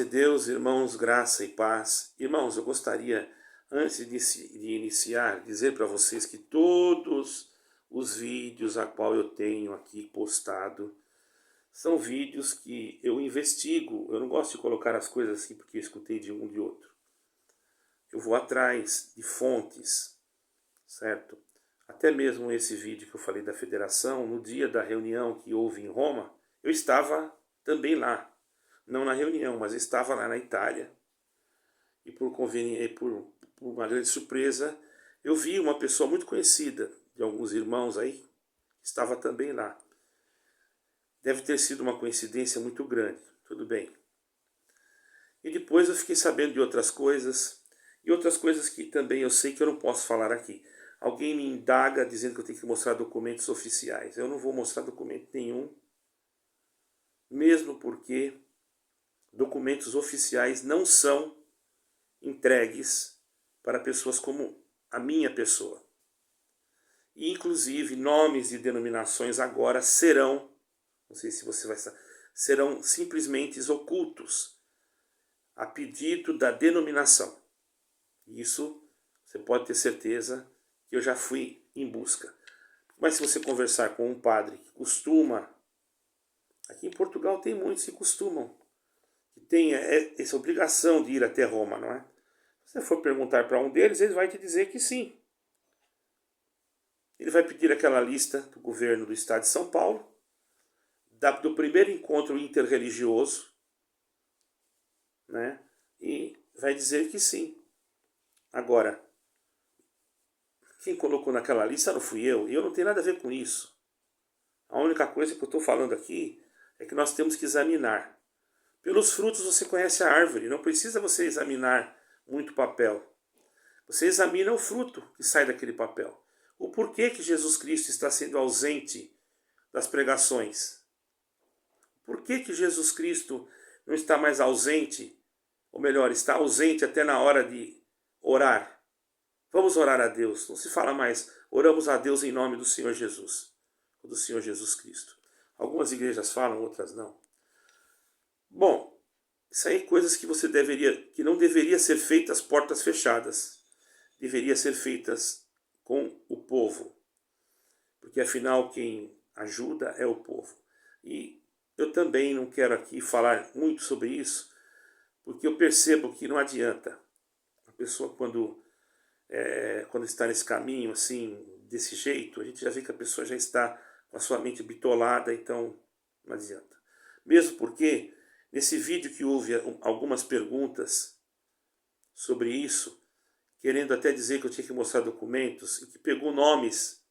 de Deus, irmãos, graça e paz. Irmãos, eu gostaria, antes de iniciar, dizer para vocês que todos os vídeos a qual eu tenho aqui postado são vídeos que eu investigo. Eu não gosto de colocar as coisas assim porque eu escutei de um de outro. Eu vou atrás de fontes, certo? Até mesmo esse vídeo que eu falei da federação, no dia da reunião que houve em Roma, eu estava também lá. Não na reunião, mas eu estava lá na Itália. E por uma grande surpresa, eu vi uma pessoa muito conhecida, de alguns irmãos aí, que estava também lá. Deve ter sido uma coincidência muito grande, tudo bem. E depois eu fiquei sabendo de outras coisas, e outras coisas que também eu sei que eu não posso falar aqui. Alguém me indaga dizendo que eu tenho que mostrar documentos oficiais. Eu não vou mostrar documento nenhum, mesmo porque documentos oficiais não são entregues para pessoas como a minha pessoa. E, inclusive, nomes e denominações agora serão, não sei se você vai saber, serão simplesmente ocultos a pedido da denominação. Isso você pode ter certeza que eu já fui em busca. Mas se você conversar com um padre que costuma, aqui em Portugal tem muitos que costumam, que tem essa obrigação de ir até Roma, não é? Se você for perguntar para um deles, ele vai te dizer que sim. Ele vai pedir aquela lista do governo do estado de São Paulo, do primeiro encontro interreligioso, né? E vai dizer que sim. Agora, quem colocou naquela lista não fui eu, e eu não tenho nada a ver com isso. A única coisa que eu estou falando aqui é que nós temos que examinar. Pelos frutos você conhece a árvore, não precisa você examinar muito papel. Você examina o fruto que sai daquele papel. O porquê que Jesus Cristo está sendo ausente das pregações. Por que que Jesus Cristo não está mais ausente, ou melhor, está ausente até na hora de orar? Vamos orar a Deus. Não se fala mais, oramos a Deus em nome do Senhor Jesus, ou do Senhor Jesus Cristo. Algumas igrejas falam, outras não. Bom, isso aí é coisas que que não deveria ser feitas portas fechadas. Deveria ser feitas com o povo. Porque afinal quem ajuda é o povo. E eu também não quero aqui falar muito sobre isso, porque eu percebo que não adianta. A pessoa quando está nesse caminho, assim, desse jeito, a gente já vê que a pessoa já está com a sua mente bitolada, então não adianta. Mesmo porque, nesse vídeo que houve algumas perguntas sobre isso, querendo até dizer que eu tinha que mostrar documentos, e que pegou nomes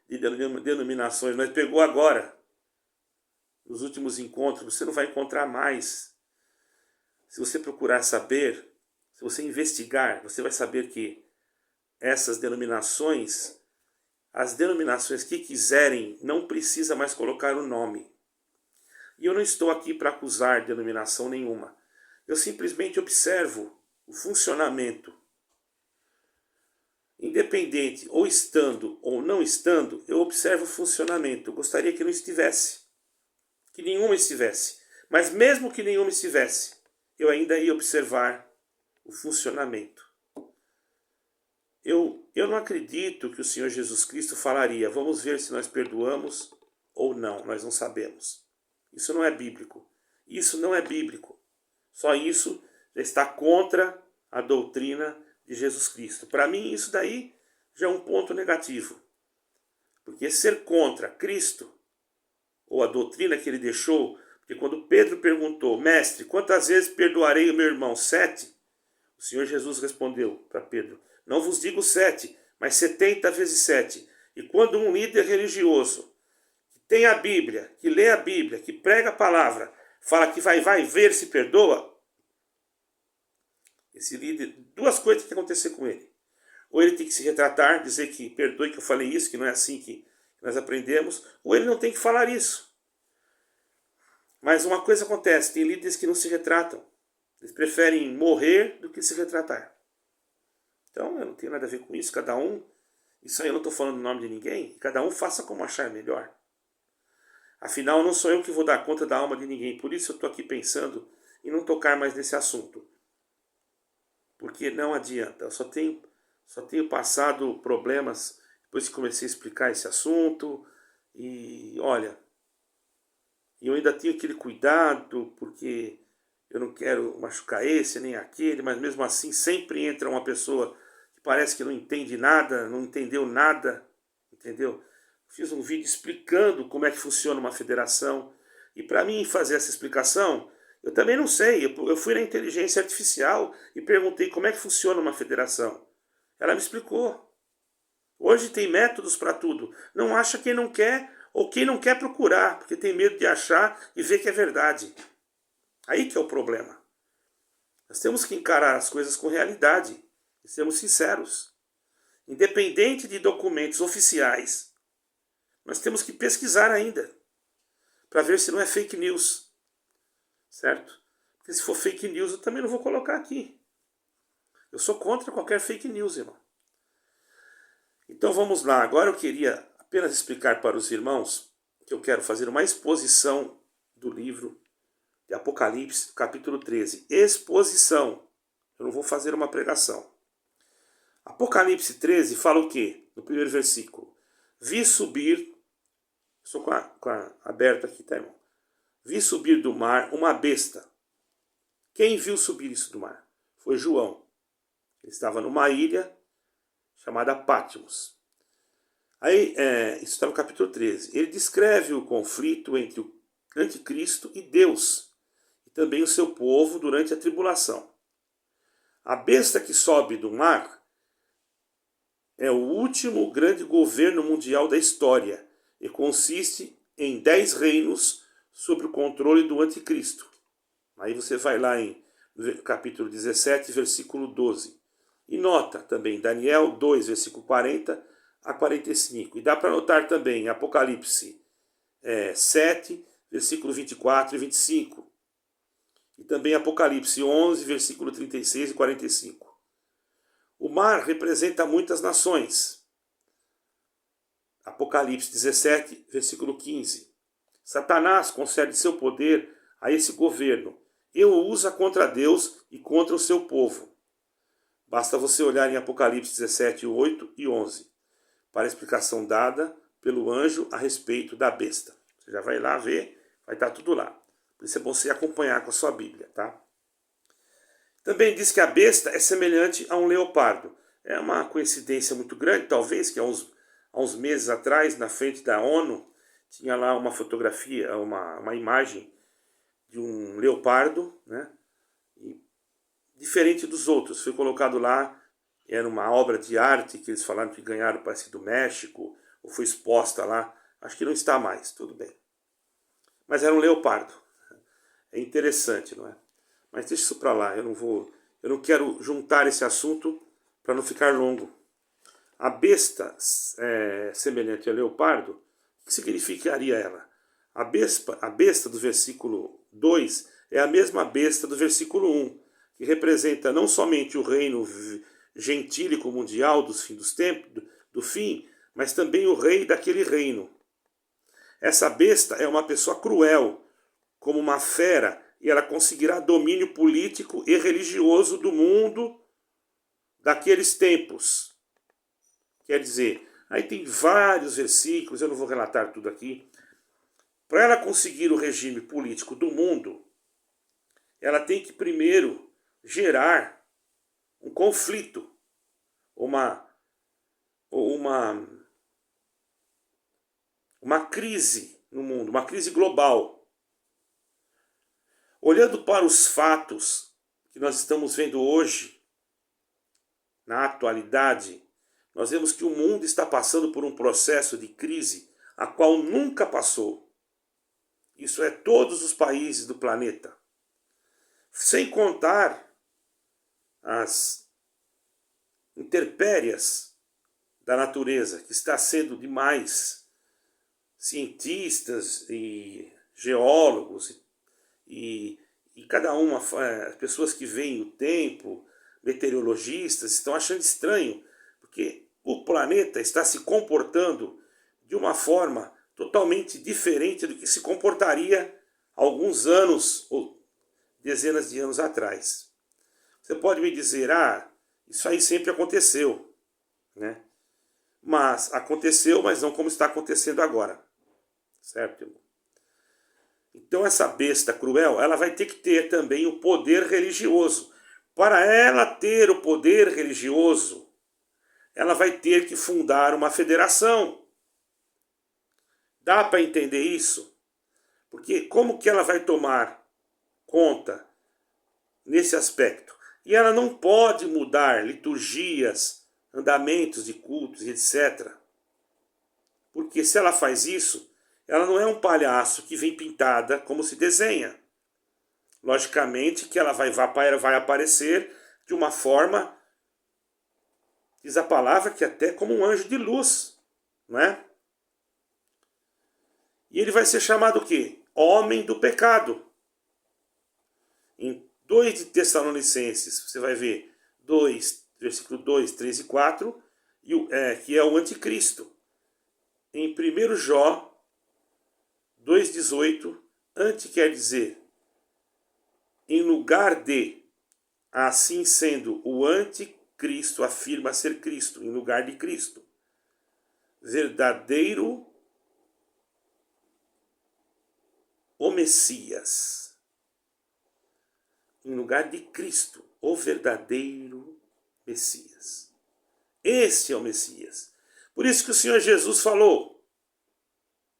de denominações, mas pegou agora, nos últimos encontros, você não vai encontrar mais. Se você procurar saber, se você investigar, você vai saber que essas denominações, as denominações que quiserem, não precisa mais colocar o nome. E eu não estou aqui para acusar denominação nenhuma. Eu simplesmente observo o funcionamento. Independente, ou estando ou não estando, eu observo o funcionamento. Eu gostaria que não estivesse. Que nenhuma estivesse. Mas mesmo que nenhuma estivesse, eu ainda ia observar o funcionamento. Eu não acredito que o Senhor Jesus Cristo falaria, vamos ver se nós perdoamos ou não, nós não sabemos. Isso não é bíblico. Isso não é bíblico. Só isso já está contra a doutrina de Jesus Cristo. Para mim, isso daí já é um ponto negativo. Porque ser contra Cristo, ou a doutrina que ele deixou, porque quando Pedro perguntou, mestre, quantas vezes perdoarei o meu irmão? 7? O Senhor Jesus respondeu para Pedro, não vos digo 7, mas 70 vezes 7. E quando um líder religioso, que tem a Bíblia, que lê a Bíblia, que prega a palavra, fala que vai ver se perdoa, esse líder, duas coisas que acontecer com ele. Ou ele tem que se retratar, dizer que perdoe que eu falei isso, que não é assim que nós aprendemos, ou ele não tem que falar isso. Mas uma coisa acontece, tem líderes que não se retratam. Eles preferem morrer do que se retratar. Então eu não tenho nada a ver com isso, cada um, isso aí eu não estou falando no nome de ninguém, cada um faça como achar melhor. Afinal, não sou eu que vou dar conta da alma de ninguém, por isso eu estou aqui pensando e não tocar mais nesse assunto. Porque não adianta, eu só tenho passado problemas depois que comecei a explicar esse assunto. E olha, eu ainda tenho aquele cuidado, porque eu não quero machucar esse nem aquele, mas mesmo assim sempre entra uma pessoa que parece que não entende nada, não entendeu nada, entendeu? Fiz um vídeo explicando como é que funciona uma federação, e para mim fazer essa explicação, eu também não sei. Eu fui na inteligência artificial e perguntei como é que funciona uma federação. Ela me explicou. Hoje tem métodos para tudo. Não acha quem não quer, ou quem não quer procurar, porque tem medo de achar e ver que é verdade. Aí que é o problema. Nós temos que encarar as coisas com realidade e sermos sinceros. Independente de documentos oficiais, nós temos que pesquisar ainda, para ver se não é fake news. Certo? Porque se for fake news, eu também não vou colocar aqui. Eu sou contra qualquer fake news, irmão. Então vamos lá. Agora eu queria apenas explicar para os irmãos que eu quero fazer uma exposição do livro de Apocalipse, capítulo 13. Exposição. Eu não vou fazer uma pregação. Apocalipse 13 fala o quê? No primeiro versículo. Vi subir, estou com a aberta aqui, tá, irmão? Vi subir do mar uma besta. Quem viu subir isso do mar? Foi João. Ele estava numa ilha chamada Patmos. Aí, isso está no capítulo 13. Ele descreve o conflito entre o anticristo e Deus, e também o seu povo durante a tribulação. A besta que sobe do mar é o último grande governo mundial da história e consiste em 10 reinos sob o controle do anticristo. Aí você vai lá em capítulo 17, versículo 12. E nota também Daniel 2, versículo 40 a 45. E dá para notar também Apocalipse 7, versículo 24 e 25. E também Apocalipse 11, versículo 36 e 45. O mar representa muitas nações. Apocalipse 17, versículo 15. Satanás concede seu poder a esse governo e o usa contra Deus e contra o seu povo. Basta você olhar em Apocalipse 17, 8 e 11, para a explicação dada pelo anjo a respeito da besta. Você já vai lá ver, vai estar tudo lá. Por isso é bom você acompanhar com a sua Bíblia, tá? Também diz que a besta é semelhante a um leopardo. É uma coincidência muito grande, talvez, que há uns meses atrás, na frente da ONU, tinha lá uma fotografia, uma imagem de um leopardo, né? E diferente dos outros. Foi colocado lá, era uma obra de arte que eles falaram que ganharam, parece, do México, ou foi exposta lá. Acho que não está mais, tudo bem. Mas era um leopardo. É interessante, não é? Mas deixa isso para lá, eu não quero juntar esse assunto para não ficar longo. A besta semelhante a leopardo, o que significaria ela? A besta do versículo 2 é a mesma besta do versículo 1, que representa não somente o reino gentílico mundial dos tempos, do fim, mas também o rei daquele reino. Essa besta é uma pessoa cruel, como uma fera, e ela conseguirá domínio político e religioso do mundo daqueles tempos. Quer dizer, aí tem vários versículos, eu não vou relatar tudo aqui. Para ela conseguir o regime político do mundo, ela tem que primeiro gerar um conflito, uma crise no mundo, uma crise global. Olhando para os fatos que nós estamos vendo hoje, na atualidade, nós vemos que o mundo está passando por um processo de crise a qual nunca passou. Isso é todos os países do planeta. Sem contar as intempéries da natureza, que está sendo demais. Cientistas e geólogos e cada uma, as pessoas que veem o tempo, meteorologistas, estão achando estranho, porque o planeta está se comportando de uma forma totalmente diferente do que se comportaria alguns anos ou dezenas de anos atrás. Você pode me dizer, isso aí sempre aconteceu, né? Mas aconteceu, mas não como está acontecendo agora, certo, irmão? Então essa besta cruel, ela vai ter que ter também o poder religioso. Para ela ter o poder religioso, ela vai ter que fundar uma federação. Dá para entender isso? Porque como que ela vai tomar conta nesse aspecto? E ela não pode mudar liturgias, andamentos de cultos, etc. Porque se ela faz isso, ela não é um palhaço que vem pintada como se desenha. Logicamente que ela vai aparecer de uma forma, diz a palavra, que até como um anjo de luz, não é? E ele vai ser chamado o quê? Homem do pecado. Em 2 de Tessalonicenses, você vai ver 2, versículo 2, 3 e 4, que é o anticristo. Em 1 Jó 2,18, anti quer dizer, em lugar de, assim sendo, o anticristo afirma ser Cristo, em lugar de Cristo. Verdadeiro o Messias. Em lugar de Cristo, o verdadeiro Messias. Esse é o Messias. Por isso que o Senhor Jesus falou,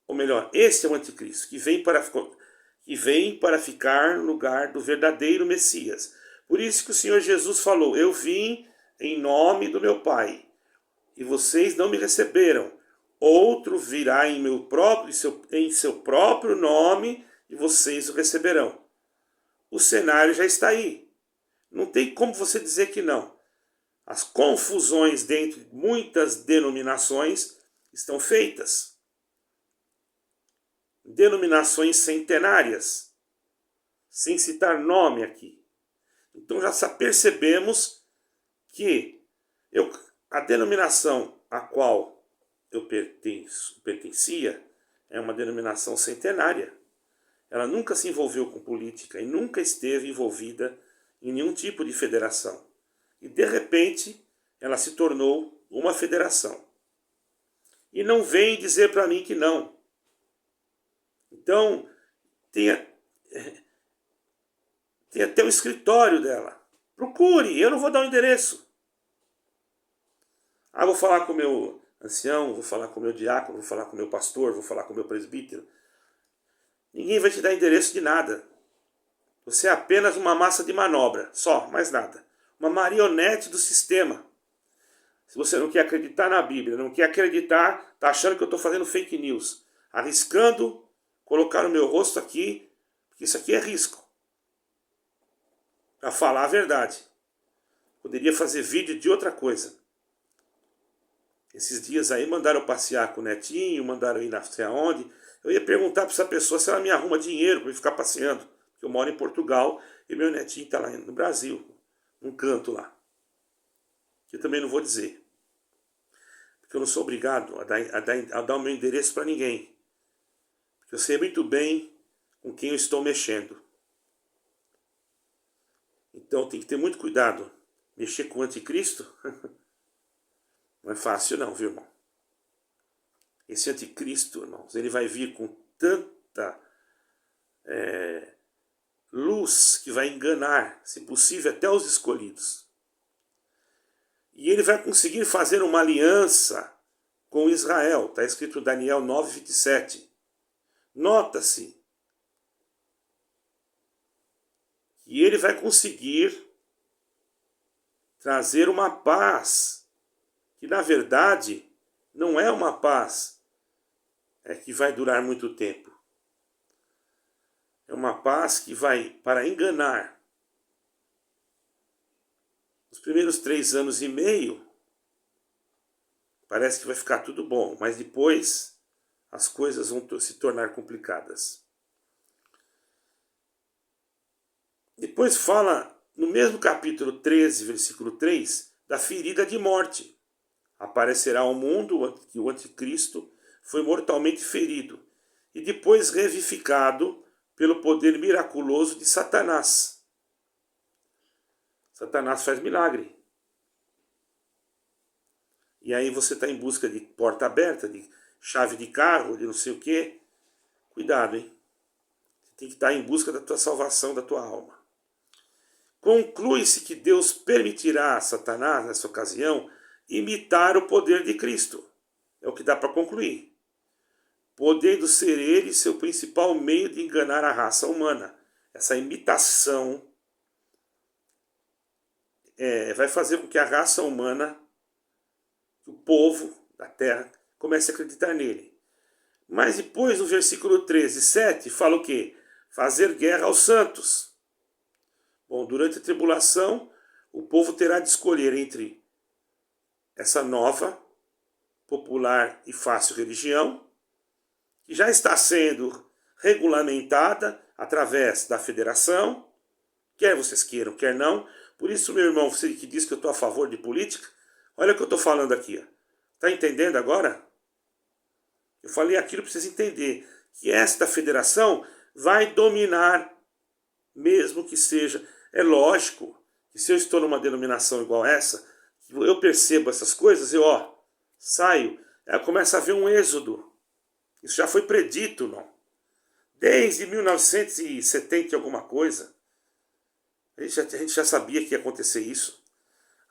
ou melhor, esse é o anticristo, que vem para ficar no lugar do verdadeiro Messias. Por isso que o Senhor Jesus falou, eu vim em nome do meu Pai, e vocês não me receberam. Outro virá em seu próprio nome, e vocês o receberão. O cenário já está aí. Não tem como você dizer que não. As confusões dentro de muitas denominações estão feitas. Denominações centenárias, sem citar nome aqui. Então já percebemos que a denominação a qual eu pertencia é uma denominação centenária. Ela nunca se envolveu com política e nunca esteve envolvida em nenhum tipo de federação. E de repente ela se tornou uma federação. E não vem dizer para mim que não. Então, tem até o escritório dela. Procure, eu não vou dar o endereço. Vou falar com o meu ancião, vou falar com o meu diácono, vou falar com o meu pastor, vou falar com o meu presbítero. Ninguém vai te dar endereço de nada. Você é apenas uma massa de manobra, só, mais nada. Uma marionete do sistema. Se você não quer acreditar na Bíblia, não quer acreditar, está achando que eu estou fazendo fake news, arriscando colocar o meu rosto aqui, porque isso aqui é risco. Para falar a verdade. Poderia fazer vídeo de outra coisa. Esses dias aí mandaram eu passear com o netinho, mandaram ir não sei aonde. Eu ia perguntar para essa pessoa se ela me arruma dinheiro para eu ficar passeando. Porque eu moro em Portugal e meu netinho está lá no Brasil, num canto lá. Que eu também não vou dizer. Porque eu não sou obrigado a dar o meu endereço para ninguém. Porque eu sei muito bem com quem eu estou mexendo. Então tem que ter muito cuidado. Mexer com o anticristo não é fácil não, viu, irmão? Esse anticristo, irmãos, ele vai vir com tanta luz que vai enganar, se possível, até os escolhidos. E ele vai conseguir fazer uma aliança com Israel. Está escrito em Daniel 9:27. Nota-se que ele vai conseguir trazer uma paz que, na verdade, não é uma paz que vai durar muito tempo. É uma paz que vai para enganar. Nos primeiros 3 anos e meio, parece que vai ficar tudo bom, mas depois as coisas vão se tornar complicadas. Depois fala, no mesmo capítulo 13, versículo 3, da ferida de morte. Aparecerá ao mundo que o anticristo foi mortalmente ferido e depois revivificado pelo poder miraculoso de Satanás. Satanás faz milagre. E aí você está em busca de porta aberta, de chave de carro, de não sei o quê. Cuidado, hein? Você tem que estar em busca da tua salvação, da tua alma. Conclui-se que Deus permitirá a Satanás, nessa ocasião, imitar o poder de Cristo. É o que dá para concluir. Podendo ser ele seu principal meio de enganar a raça humana. Essa imitação vai fazer com que a raça humana, o povo da terra, comece a acreditar nele. Mas depois, no versículo 13, 7, fala o quê? Fazer guerra aos santos. Bom, durante a tribulação, o povo terá de escolher entre essa nova, popular e fácil religião, que já está sendo regulamentada através da federação, quer vocês queiram, quer não. Por isso, meu irmão, você que diz que eu estou a favor de política, olha o que eu estou falando aqui. Está entendendo agora? Eu falei aquilo para vocês entenderem, que esta federação vai dominar, mesmo que seja. É lógico que se eu estou numa denominação igual essa, eu percebo essas coisas, eu saio, começa a haver um êxodo. Isso já foi predito, não? Desde 1970 e alguma coisa. A gente já sabia que ia acontecer isso.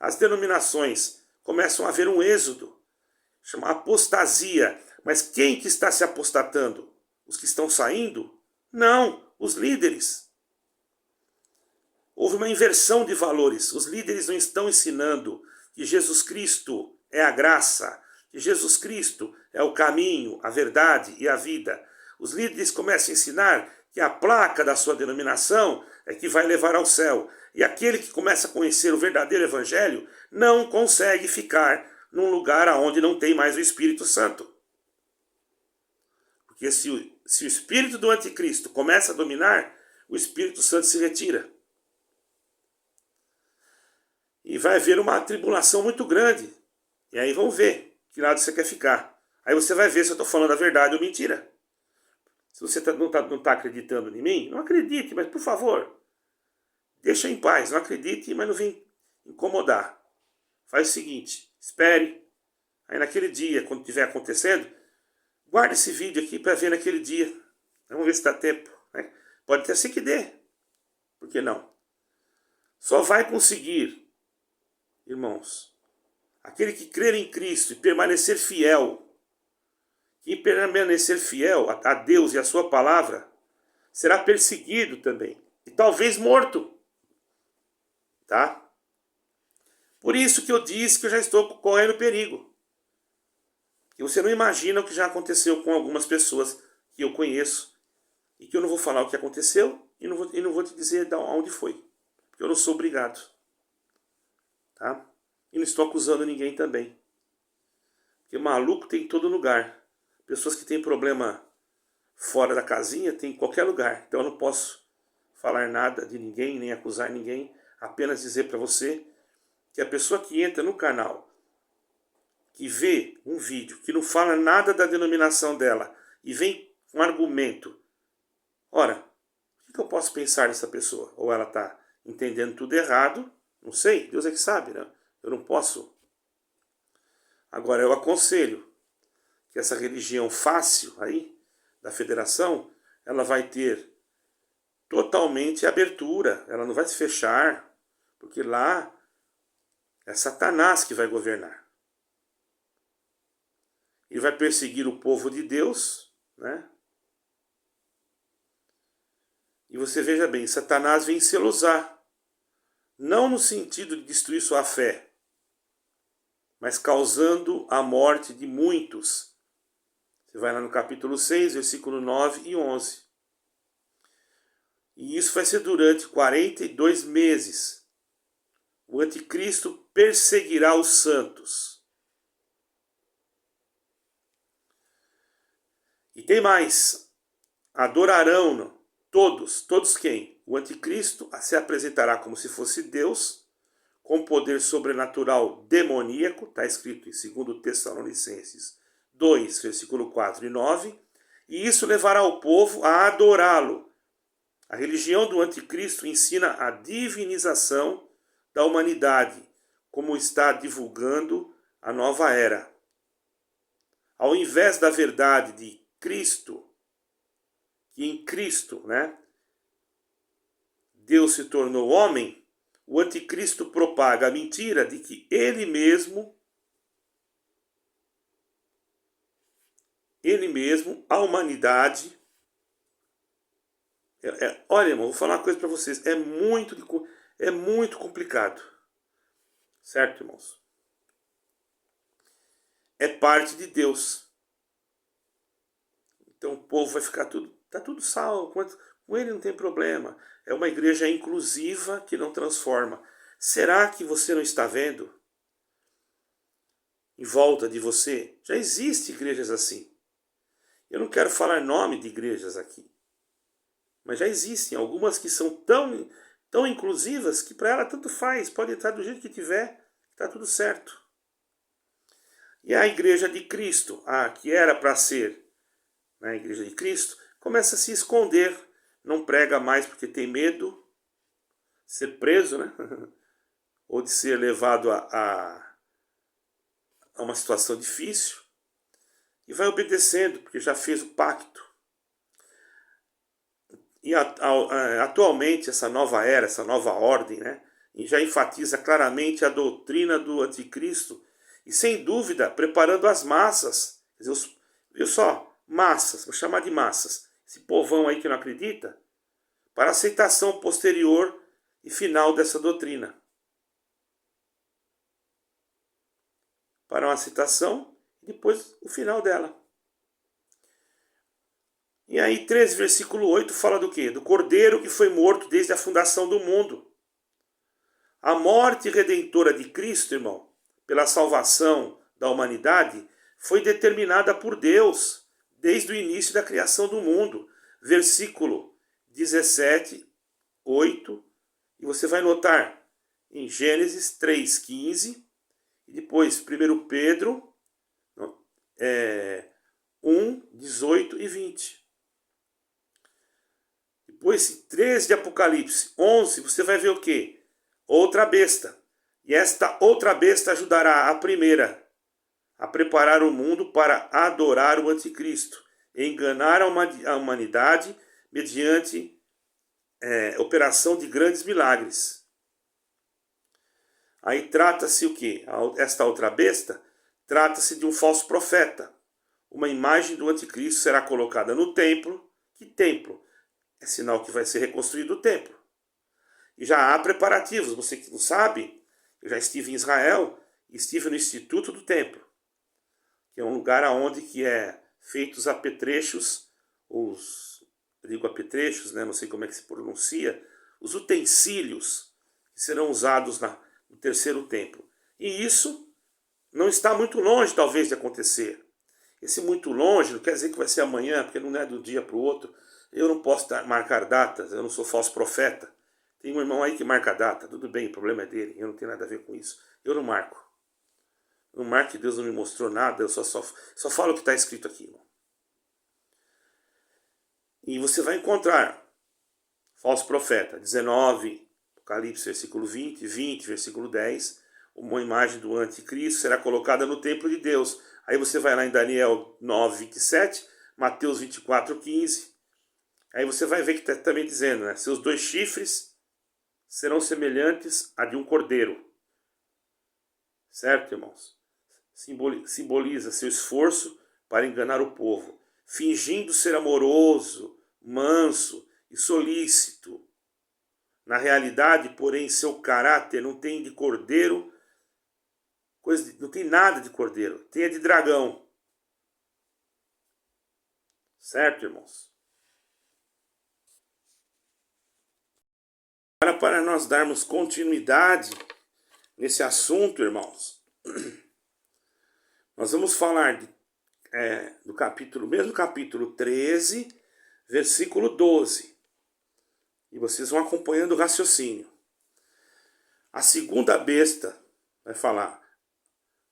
As denominações começam a haver um êxodo. Chama apostasia. Mas quem que está se apostatando? Os que estão saindo? Não, os líderes. Houve uma inversão de valores. Os líderes não estão ensinando que Jesus Cristo é a graça, que Jesus Cristo é o caminho, a verdade e a vida. Os líderes começam a ensinar que a placa da sua denominação é que vai levar ao céu. E aquele que começa a conhecer o verdadeiro evangelho não consegue ficar num lugar onde não tem mais o Espírito Santo. Porque se o espírito do anticristo começa a dominar, o Espírito Santo se retira. E vai haver uma tribulação muito grande. E aí vamos ver que lado você quer ficar. Aí você vai ver se eu estou falando a verdade ou mentira. Se você não tá acreditando em mim, não acredite, mas por favor, deixa em paz. Não acredite, mas não vem incomodar. Faz o seguinte, espere. Aí naquele dia, quando estiver acontecendo, guarde esse vídeo aqui para ver naquele dia. Vamos ver se dá tempo. Né? Pode até ser que dê. Por que não? Só vai conseguir, irmãos, aquele que crer em Cristo e permanecer fiel. Quem permanecer fiel a Deus e a sua palavra será perseguido também. E talvez morto. Tá? Por isso que eu disse que eu já estou correndo perigo. E você não imagina o que já aconteceu com algumas pessoas que eu conheço. E que eu não vou falar o que aconteceu e não vou te dizer de onde foi. Porque eu não sou obrigado. Tá? E não estou acusando ninguém também. Porque maluco tem em todo lugar. Pessoas que têm problema fora da casinha tem em qualquer lugar. Então eu não posso falar nada de ninguém, nem acusar ninguém. Apenas dizer para você que a pessoa que entra no canal, que vê um vídeo que não fala nada da denominação dela e vem com argumento, ora, o que eu posso pensar dessa pessoa? Ou ela está entendendo tudo errado, não sei, Deus é que sabe, né? Eu não posso. Agora, eu aconselho que essa religião fácil aí, da federação, ela vai ter totalmente abertura, ela não vai se fechar, porque lá é Satanás que vai governar. Ele vai perseguir o povo de Deus, né? E você veja bem, Satanás vem se usar. Não no sentido de destruir sua fé, mas causando a morte de muitos. Você vai lá no capítulo 6, versículo 9 e 11. E isso vai ser durante 42 meses. O anticristo perseguirá os santos. E tem mais. Adorarão todos quem? O anticristo se apresentará como se fosse Deus, com poder sobrenatural demoníaco, está escrito em 2 Tessalonicenses 2, versículo 4 e 9, e isso levará o povo a adorá-lo, A religião do anticristo ensina a divinização da humanidade, como está divulgando a nova era. Ao invés da verdade de Cristo, que em Cristo, Deus se tornou homem, o anticristo propaga a mentira de que ele mesmo, a humanidade... olha, irmão, vou falar uma coisa para vocês. É muito complicado. Certo, irmãos? É parte de Deus. Então o povo vai ficar tá tudo salvo. Com ele não tem problema. É uma igreja inclusiva que não transforma. Será que você não está vendo? Em volta de você, já existem igrejas assim. Eu não quero falar nome de igrejas aqui. Mas já existem algumas que são tão inclusivas que para ela tanto faz. Pode estar do jeito que tiver, está tudo certo. E a igreja de Cristo, que era para ser a igreja de Cristo, começa a se esconder. Não prega mais porque tem medo de ser preso, ou de ser levado a uma situação difícil. E vai obedecendo, porque já fez o pacto. E atualmente essa nova era, essa nova ordem, já enfatiza claramente a doutrina do anticristo e, sem dúvida, preparando as massas. Quer dizer, viu só? Massas, vou chamar de massas. Esse povão aí que não acredita, para a aceitação posterior e final dessa doutrina. Para uma aceitação e depois o final dela. E aí 13, versículo 8 fala do quê? Do Cordeiro que foi morto desde a fundação do mundo. A morte redentora de Cristo, irmão, pela salvação da humanidade, foi determinada por Deus desde o início da criação do mundo. Versículo 17, 8. E você vai notar em Gênesis 3,15. E depois 1 Pedro 1, 18 e 20. Depois 13 de Apocalipse 11, você vai ver o quê? Outra besta. E esta outra besta ajudará a primeira a preparar o mundo para adorar o anticristo, e enganar a humanidade mediante operação de grandes milagres. Aí trata-se o quê? Esta outra besta trata-se de um falso profeta. Uma imagem do anticristo será colocada no templo. Que templo? É sinal que vai ser reconstruído o templo. E já há preparativos. Você que não sabe, eu já estive em Israel e estive no Instituto do Templo, que é um lugar onde que é feitos apetrechos, eu digo apetrechos, não sei como é que se pronuncia, os utensílios que serão usados no terceiro templo. E isso não está muito longe, talvez, de acontecer. Esse muito longe não quer dizer que vai ser amanhã, porque não é do dia para o outro. Eu não posso marcar datas, eu não sou falso profeta. Tem um irmão aí que marca data, tudo bem, o problema é dele, eu não tenho nada a ver com isso. Eu não marco. Eu não marco que Deus não me mostrou nada, eu só falo o que está escrito aqui, irmão. E você vai encontrar falso profeta, 19, Apocalipse, versículo 20, 20, versículo 10, uma imagem do anticristo será colocada no templo de Deus. Aí você vai lá em Daniel 9, 27, Mateus 24, 15. Aí você vai ver que está também dizendo, seus 2 chifres serão semelhantes a de um cordeiro. Certo, irmãos? Simboliza seu esforço para enganar o povo, fingindo ser amoroso, manso e solícito. Na realidade, porém, seu caráter não tem de cordeiro, não tem nada de cordeiro, tem de dragão. Certo, irmãos? Agora, para nós darmos continuidade nesse assunto, irmãos, nós vamos falar do mesmo capítulo 13, versículo 12. E vocês vão acompanhando o raciocínio. A segunda besta vai falar: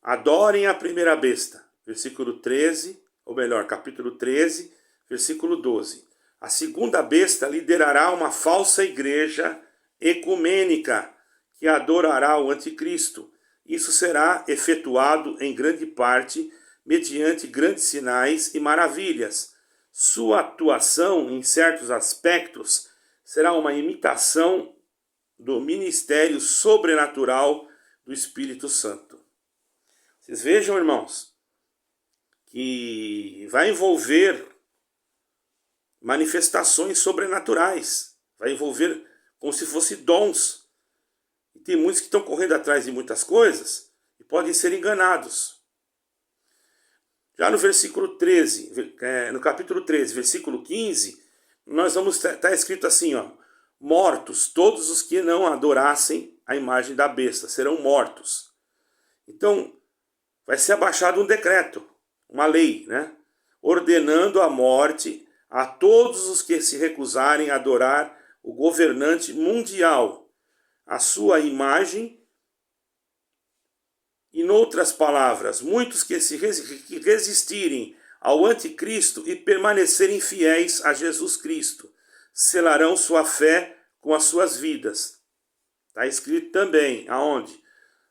adorem a primeira besta. Versículo 13, ou melhor, capítulo 13, versículo 12. A segunda besta liderará uma falsa igreja ecumênica que adorará o anticristo. Isso será efetuado em grande parte mediante grandes sinais e maravilhas. Sua atuação em certos aspectos será uma imitação do ministério sobrenatural do Espírito Santo. Vocês vejam, irmãos, que vai envolver manifestações sobrenaturais, vai envolver como se fossem dons. E tem muitos que estão correndo atrás de muitas coisas e podem ser enganados. Já no versículo 13, no capítulo 13, versículo 15, nós vamos estar escrito assim, ó: mortos, todos os que não adorassem a imagem da besta, serão mortos. Então, vai ser abaixado um decreto, uma lei, né? Ordenando a morte a todos os que se recusarem a adorar o governante mundial, a sua imagem. Em outras palavras, muitos que se resistirem ao anticristo e permanecerem fiéis a Jesus Cristo, selarão sua fé com as suas vidas. Está escrito também, aonde?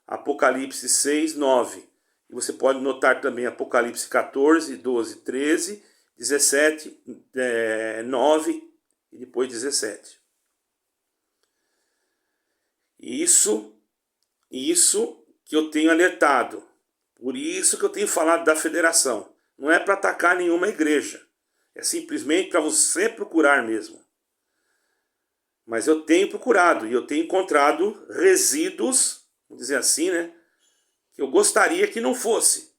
Apocalipse 6, 9. E você pode notar também Apocalipse 14, 12, 13, 17, 9 e depois 17. Isso que eu tenho alertado. Por isso que eu tenho falado da federação. Não é para atacar nenhuma igreja. É simplesmente para você procurar mesmo. Mas eu tenho procurado e eu tenho encontrado resíduos, vamos dizer assim, né? Que eu gostaria que não fosse.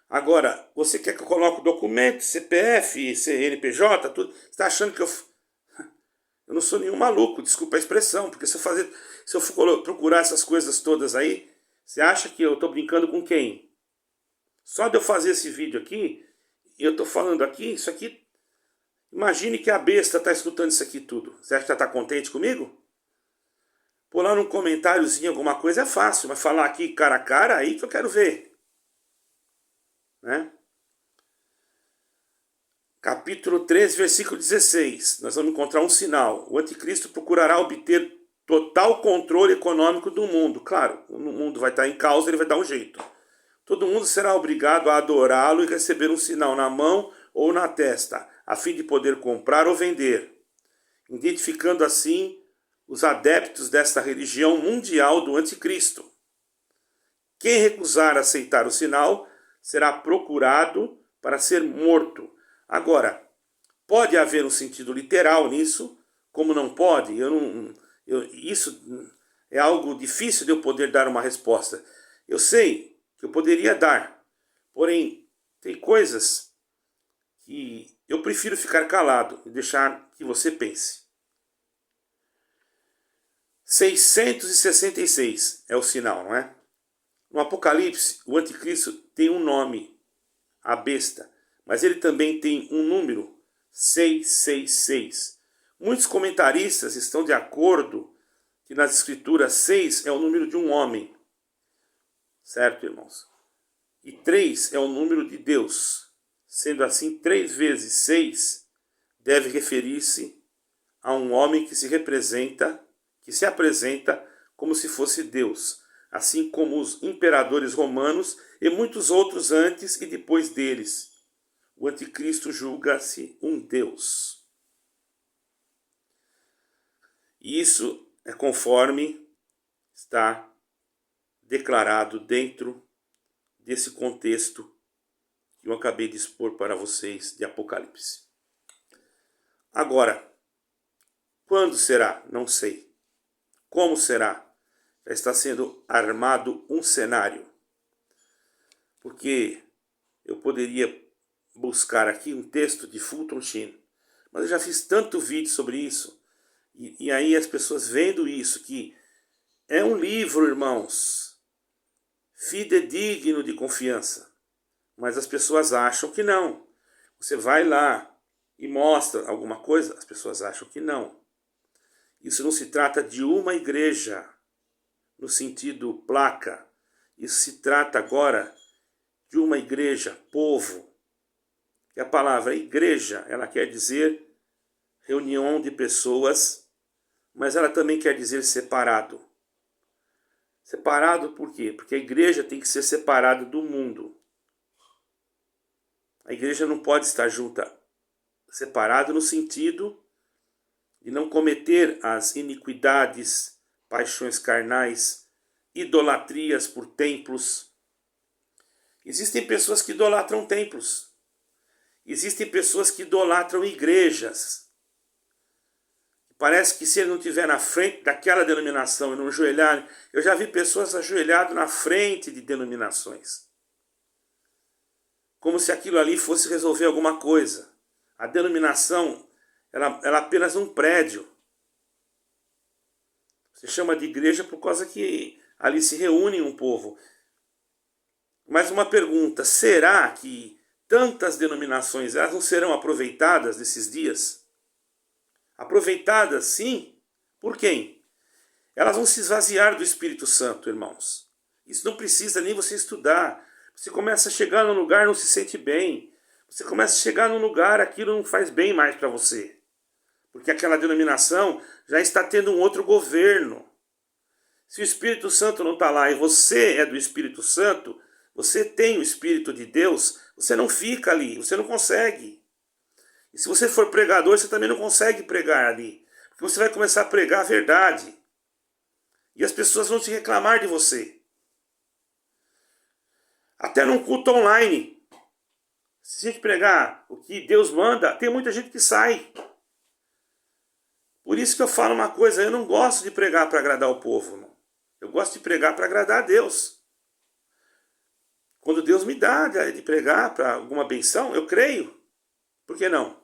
Agora, você quer que eu coloque o documento, CPF, CNPJ, tudo? Você está achando que eu não sou nenhum maluco, desculpa a expressão, porque se eu for procurar essas coisas todas aí, você acha que eu estou brincando com quem? Só de eu fazer esse vídeo aqui, eu estou falando aqui, isso aqui, imagine que a besta está escutando isso aqui tudo. Você acha que ela está contente comigo? Pôr lá num comentáriozinho alguma coisa é fácil, mas falar aqui cara a cara, aí que eu quero ver. Né? Capítulo 13, versículo 16. Nós vamos encontrar um sinal. O anticristo procurará obter total controle econômico do mundo. Claro, o mundo vai estar em causa, ele vai dar um jeito. Todo mundo será obrigado a adorá-lo e receber um sinal na mão ou na testa, a fim de poder comprar ou vender, identificando assim os adeptos desta religião mundial do anticristo. Quem recusar aceitar o sinal será procurado para ser morto. Agora, pode haver um sentido literal nisso, como não pode? Isso é algo difícil de eu poder dar uma resposta. Eu sei que eu poderia dar, porém, tem coisas que eu prefiro ficar calado e deixar que você pense. 666 é o sinal, não é? No Apocalipse, o anticristo tem um nome, a besta, mas ele também tem um número, 666. Muitos comentaristas estão de acordo que nas escrituras 6 é o número de um homem, certo, irmãos? E 3 é o número de Deus. Sendo assim, 3 vezes 6 deve referir-se a um homem que se apresenta como se fosse Deus, assim como os imperadores romanos e muitos outros antes e depois deles. O anticristo julga-se um Deus. Isso é conforme está declarado dentro desse contexto que eu acabei de expor para vocês de Apocalipse. Agora, quando será? Não sei. Como será? Já está sendo armado um cenário. Porque eu poderia buscar aqui um texto de Fulton Sheen, mas eu já fiz tanto vídeo sobre isso. E aí as pessoas vendo isso, que é um livro, irmãos, fidedigno de confiança. Mas as pessoas acham que não. Você vai lá e mostra alguma coisa, as pessoas acham que não. Isso não se trata de uma igreja, no sentido placa. Isso se trata agora de uma igreja, povo. E a palavra igreja, ela quer dizer reunião de pessoas, mas ela também quer dizer separado. Separado por quê? Porque a igreja tem que ser separada do mundo. A igreja não pode estar junta, separada no sentido de não cometer as iniquidades, paixões carnais, idolatrias por templos. Existem pessoas que idolatram templos. Existem pessoas que idolatram igrejas. Parece que se ele não estiver na frente daquela denominação e não ajoelhar... Eu já vi pessoas ajoelhadas na frente de denominações. Como se aquilo ali fosse resolver alguma coisa. A denominação, ela é apenas um prédio. Você chama de igreja por causa que ali se reúne um povo. Mas uma pergunta, será que tantas denominações elas não serão aproveitadas nesses dias? Aproveitadas, sim. Por quem? Elas vão se esvaziar do Espírito Santo, irmãos. Isso não precisa nem você estudar. Você começa a chegar num lugar, não se sente bem. Você começa a chegar num lugar, aquilo não faz bem mais para você. Porque aquela denominação já está tendo um outro governo. Se o Espírito Santo não está lá e você é do Espírito Santo, você tem o Espírito de Deus, você não fica ali, você não consegue. E se você for pregador, você também não consegue pregar ali. Porque você vai começar a pregar a verdade. E as pessoas vão te reclamar de você. Até num culto online. Se a gente pregar o que Deus manda, tem muita gente que sai. Por isso que eu falo uma coisa, eu não gosto de pregar para agradar o povo. Não. Eu gosto de pregar para agradar a Deus. Quando Deus me dá de pregar para alguma benção, eu creio. Por que não?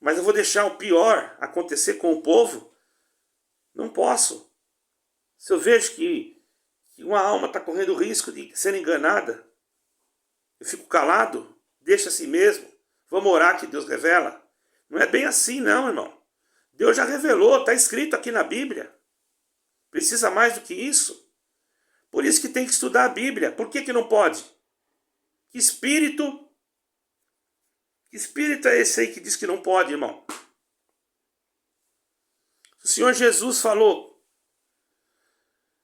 Mas eu vou deixar o pior acontecer com o povo? Não posso. Se eu vejo que uma alma está correndo risco de ser enganada, eu fico calado, deixo assim mesmo, vamos orar que Deus revela. Não é bem assim não, irmão. Deus já revelou, está escrito aqui na Bíblia. Precisa mais do que isso? Por isso que tem que estudar a Bíblia. Por que não pode? Que espírito é esse aí que diz que não pode, irmão? O Senhor Jesus falou,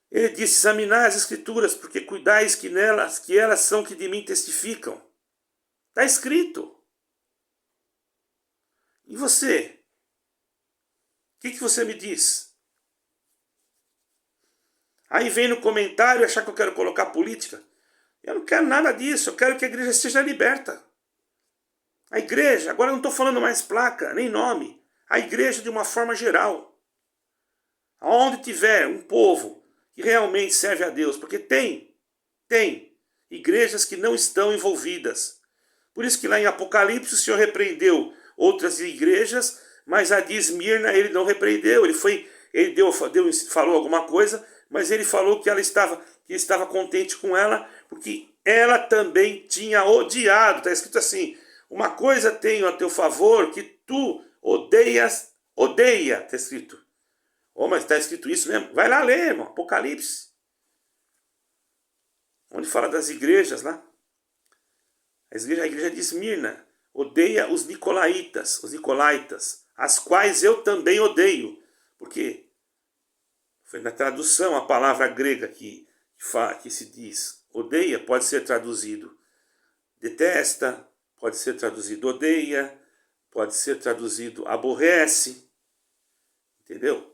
ele disse, examinai as Escrituras, porque cuidais que elas são que de mim testificam. Está escrito. E você? O que você me diz? Aí vem no comentário achar que eu quero colocar política. Eu não quero nada disso, eu quero que a igreja seja liberta. A igreja, agora eu não estou falando mais placa, nem nome. A igreja de uma forma geral. Aonde tiver um povo que realmente serve a Deus, porque tem igrejas que não estão envolvidas. Por isso que lá em Apocalipse o Senhor repreendeu outras igrejas, mas a de Esmirna ele não repreendeu. Ele falou alguma coisa, mas ele falou que estava contente com ela, porque ela também tinha odiado. Está escrito assim, uma coisa tenho a teu favor, que tu odeia, está escrito. Oh, mas está escrito isso mesmo? Vai lá ler, irmão, Apocalipse. Onde fala das igrejas lá. A igreja de Esmirna odeia os nicolaítas, as quais eu também odeio. Por quê? Foi na tradução a palavra grega que se diz odeia, pode ser traduzido detesta, pode ser traduzido odeia, pode ser traduzido aborrece. Entendeu?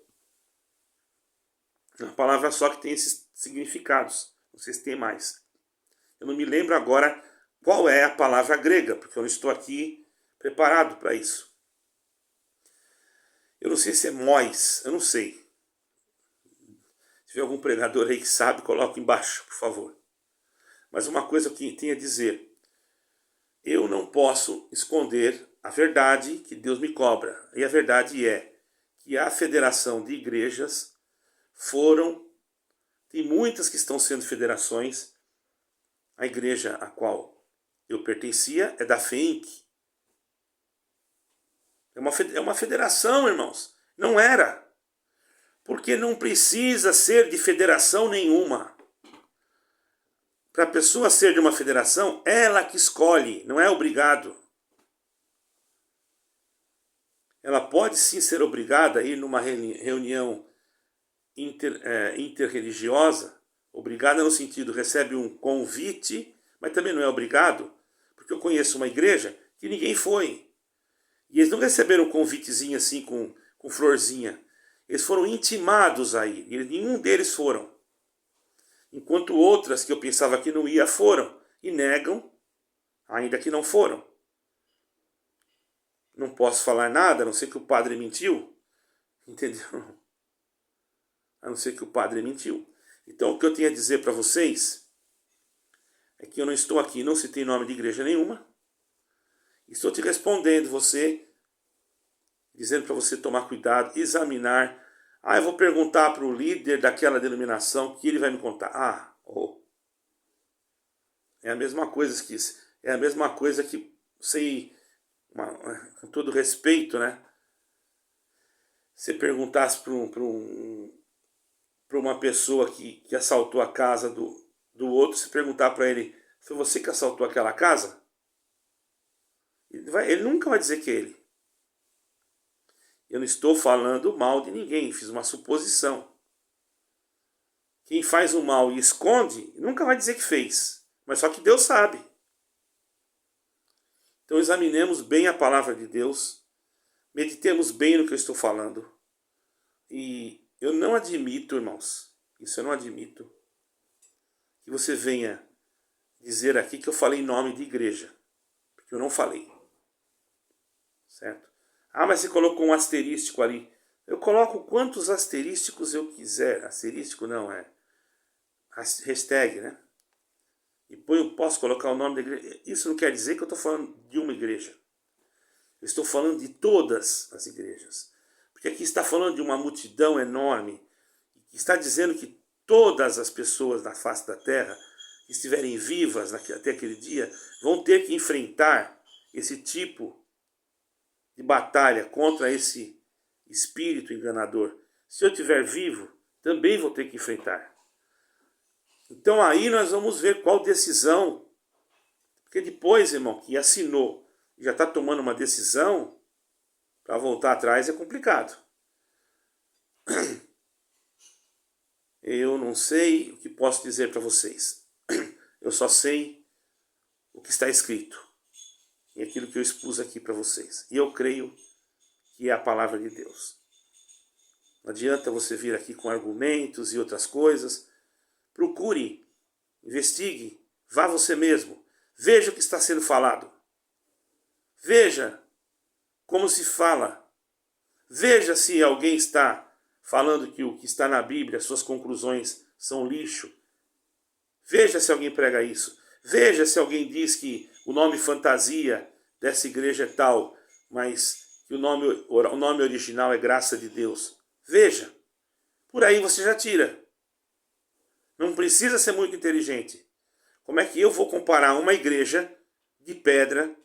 É uma palavra só que tem esses significados. Não sei se tem mais. Eu não me lembro agora qual é a palavra grega, porque eu não estou aqui preparado para isso. Eu não sei se é mois, eu não sei. Se tiver algum pregador aí que sabe, coloque embaixo, por favor. Mas uma coisa que tenho a dizer. Eu não posso esconder a verdade que Deus me cobra. E a verdade é que a federação de igrejas tem muitas que estão sendo federações. A igreja a qual eu pertencia é da FENC. É uma federação, irmãos. Não era. Porque não precisa ser de federação nenhuma. Para a pessoa ser de uma federação, ela que escolhe, não é obrigado. ela pode sim ser obrigada a ir numa reunião interreligiosa, obrigada no sentido, recebe um convite, mas também não é obrigado, porque eu conheço uma igreja que ninguém foi. E eles não receberam um convitezinho assim com florzinha. Eles foram intimados a ir, e nenhum deles foram. Enquanto outras que eu pensava que não ia foram, e negam, ainda que não foram. Não posso falar nada, a não ser que o padre mentiu. Entendeu? A não ser que o padre mentiu. Então o que eu tenho a dizer para vocês é que eu não estou aqui, não citei nome de igreja nenhuma. Estou te respondendo você, dizendo para você tomar cuidado, examinar. Ah, eu vou perguntar para o líder daquela denominação que ele vai me contar. Ah, é a mesma coisa que isso. É a mesma coisa que você, com todo respeito, né? Você perguntasse para uma pessoa que assaltou a casa do outro, se perguntar para ele, foi você que assaltou aquela casa? Ele nunca vai dizer que é ele. Eu não estou falando mal de ninguém, fiz uma suposição. Quem faz o mal e esconde, nunca vai dizer que fez. Mas só que Deus sabe. Então examinemos bem a palavra de Deus. Meditemos bem no que eu estou falando. E eu não admito, irmãos, isso eu não admito, que você venha dizer aqui que eu falei em nome de igreja. Porque eu não falei. Certo? Ah, mas você colocou um asterístico ali. Eu coloco quantos asterísticos eu quiser. Asterístico não, é hashtag, né? E posso colocar o nome da igreja. Isso não quer dizer que eu estou falando de uma igreja. Eu estou falando de todas as igrejas. Porque aqui está falando de uma multidão enorme. Que está dizendo que todas as pessoas na face da terra que estiverem vivas até aquele dia vão ter que enfrentar esse tipo de batalha contra esse espírito enganador. Se eu estiver vivo, também vou ter que enfrentar. Então aí nós vamos ver qual decisão. Porque depois, irmão, que assinou e já está tomando uma decisão, para voltar atrás é complicado. Eu não sei o que posso dizer para vocês. Eu só sei o que está escrito. E aquilo que eu expus aqui para vocês. E eu creio que é a palavra de Deus. Não adianta você vir aqui com argumentos e outras coisas. Procure, investigue, vá você mesmo. Veja o que está sendo falado. Veja como se fala. Veja se alguém está falando que o que está na Bíblia, suas conclusões são lixo. Veja se alguém prega isso. Veja se alguém diz que o nome fantasia dessa igreja é tal, mas que o nome original é graça de Deus. Veja. Por aí você já tira. Não precisa ser muito inteligente. Como é que eu vou comparar uma igreja de pedra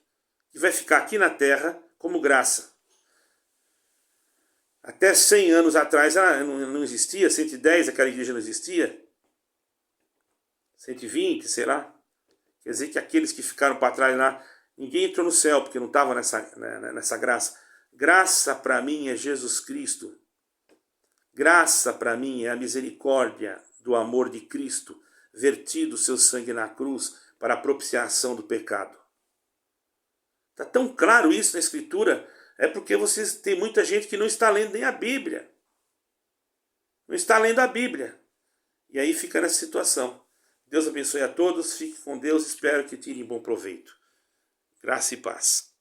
que vai ficar aqui na terra como graça? Até 100 anos atrás ela não existia, 110 aquela igreja não existia. 120, sei lá. Quer dizer que aqueles que ficaram para trás lá, ninguém entrou no céu porque não estava nessa graça. Graça para mim é Jesus Cristo. Graça para mim é a misericórdia do amor de Cristo, vertido o seu sangue na cruz para a propiciação do pecado. Está tão claro isso na Escritura, é porque tem muita gente que não está lendo nem a Bíblia. Não está lendo a Bíblia. E aí fica nessa situação. Deus abençoe a todos, fique com Deus, espero que tirem bom proveito. Graça e paz.